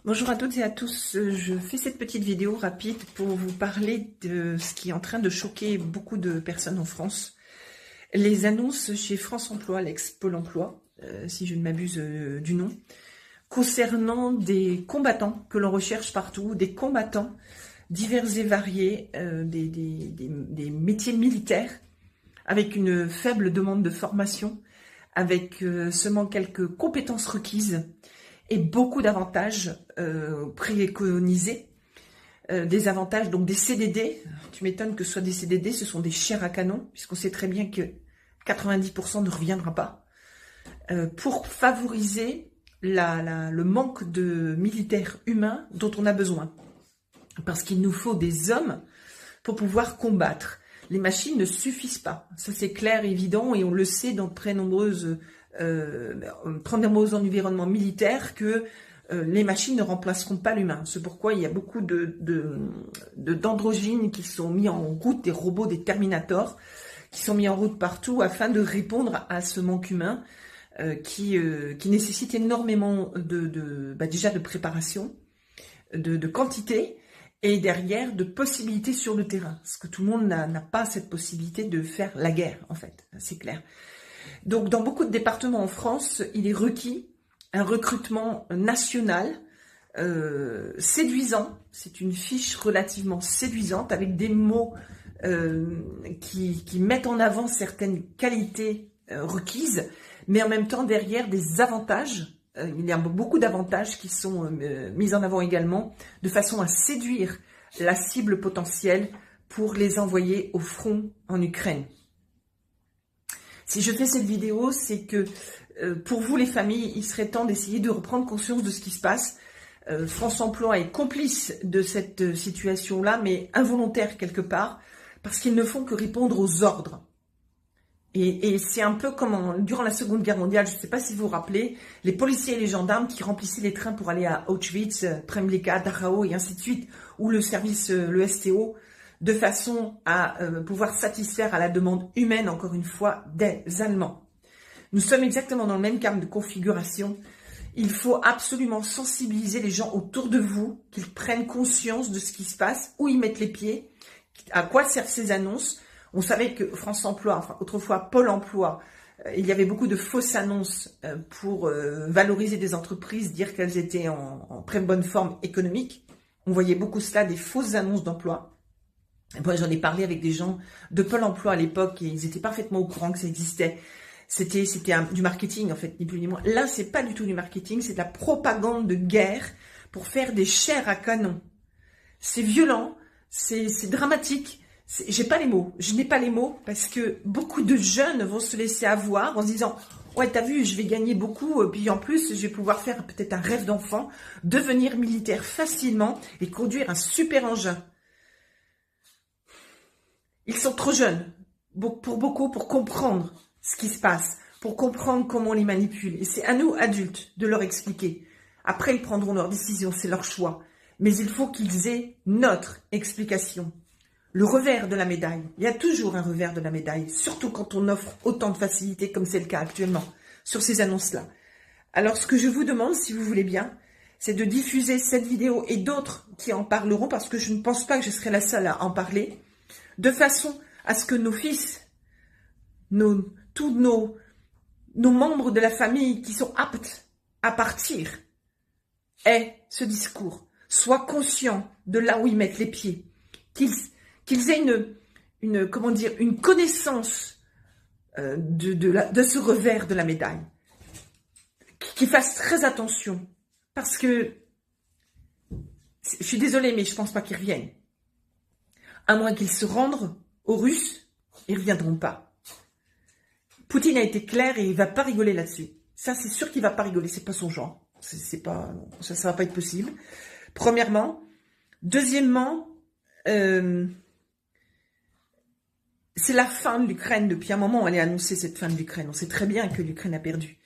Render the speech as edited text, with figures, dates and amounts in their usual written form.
Bonjour à toutes et à tous, je fais cette petite vidéo rapide pour vous parler de ce qui est en train de choquer beaucoup de personnes en France. Les annonces chez France Emploi, l'ex-Pôle Emploi, si je ne m'abuse du nom, concernant des combattants que l'on recherche partout, des combattants divers et variés, des métiers militaires, avec une faible demande de formation, avec seulement quelques compétences requises, et beaucoup d'avantages préconisés, des avantages, donc des CDD. Tu m'étonnes que ce soit des CDD, ce sont des chairs à canon, puisqu'on sait très bien que 90% ne reviendra pas, pour favoriser le manque de militaires humains dont on a besoin. Parce qu'il nous faut des hommes pour pouvoir combattre. Les machines ne suffisent pas, ça c'est clair, évident, et on le sait dans de très nombreux environnements militaires que les machines ne remplaceront pas l'humain. C'est pourquoi il y a beaucoup d'androgynes qui sont mis en route, des robots, des Terminators, qui sont mis en route partout afin de répondre à ce manque humain qui nécessite énormément déjà de préparation, de quantité, et derrière de possibilités sur le terrain. Parce que tout le monde n'a pas cette possibilité de faire la guerre, en fait, c'est clair. Donc dans beaucoup de départements en France, il est requis un recrutement national séduisant. C'est une fiche relativement séduisante avec des mots qui mettent en avant certaines qualités requises, mais en même temps derrière des avantages. Il y a beaucoup d'avantages qui sont mis en avant également, de façon à séduire la cible potentielle pour les envoyer au front en Ukraine. Si je fais cette vidéo, c'est que pour vous les familles, il serait temps d'essayer de reprendre conscience de ce qui se passe. France Emploi est complice de cette situation-là, mais involontaire quelque part, parce qu'ils ne font que répondre aux ordres. Et c'est un peu comme durant la Seconde Guerre mondiale, je ne sais pas si vous vous rappelez, les policiers et les gendarmes qui remplissaient les trains pour aller à Auschwitz, Treblinka, Dachau et ainsi de suite, ou le service, le STO, de façon à pouvoir satisfaire à la demande humaine, encore une fois, des Allemands. Nous sommes exactement dans le même cas de configuration. Il faut absolument sensibiliser les gens autour de vous, qu'ils prennent conscience de ce qui se passe, où ils mettent les pieds, à quoi servent ces annonces. On savait que France Emploi, enfin autrefois Pôle Emploi, il y avait beaucoup de fausses annonces pour valoriser des entreprises, dire qu'elles étaient en très bonne forme économique. On voyait beaucoup cela, des fausses annonces d'emploi. Moi, j'en ai parlé avec des gens de Pôle Emploi à l'époque et ils étaient parfaitement au courant que ça existait. C'était du marketing en fait, ni plus ni moins. Là, c'est pas du tout du marketing, c'est de la propagande de guerre pour faire des chairs à canon. C'est violent, c'est dramatique. J'ai pas les mots, je n'ai pas les mots parce que beaucoup de jeunes vont se laisser avoir en se disant « Ouais, t'as vu, je vais gagner beaucoup, puis en plus, je vais pouvoir faire peut-être un rêve d'enfant, devenir militaire facilement et conduire un super engin. » Ils sont trop jeunes pour beaucoup pour comprendre ce qui se passe, pour comprendre comment on les manipule. Et c'est à nous, adultes, de leur expliquer. Après, ils prendront leur décision, c'est leur choix. Mais il faut qu'ils aient notre explication. Le revers de la médaille. Il y a toujours un revers de la médaille, surtout quand on offre autant de facilité comme c'est le cas actuellement sur ces annonces-là. Alors, ce que je vous demande, si vous voulez bien, c'est de diffuser cette vidéo et d'autres qui en parleront, parce que je ne pense pas que je serai la seule à en parler, de façon à ce que nos fils, tous nos membres de la famille qui sont aptes à partir aient ce discours, soient conscients de là où ils mettent les pieds, qu'ils aient une connaissance de ce revers de la médaille, qu'ils fassent très attention, parce que, je suis désolée, mais je pense pas qu'ils reviennent. À moins qu'ils se rendent aux Russes, ils ne reviendront pas. Poutine a été clair et il va pas rigoler là-dessus. Ça, c'est sûr qu'il va pas rigoler, c'est pas son genre. Ça va pas être possible. Premièrement. Deuxièmement, c'est la fin de l'Ukraine. Depuis un moment, on allait annoncer cette fin de l'Ukraine. On sait très bien que l'Ukraine a perdu.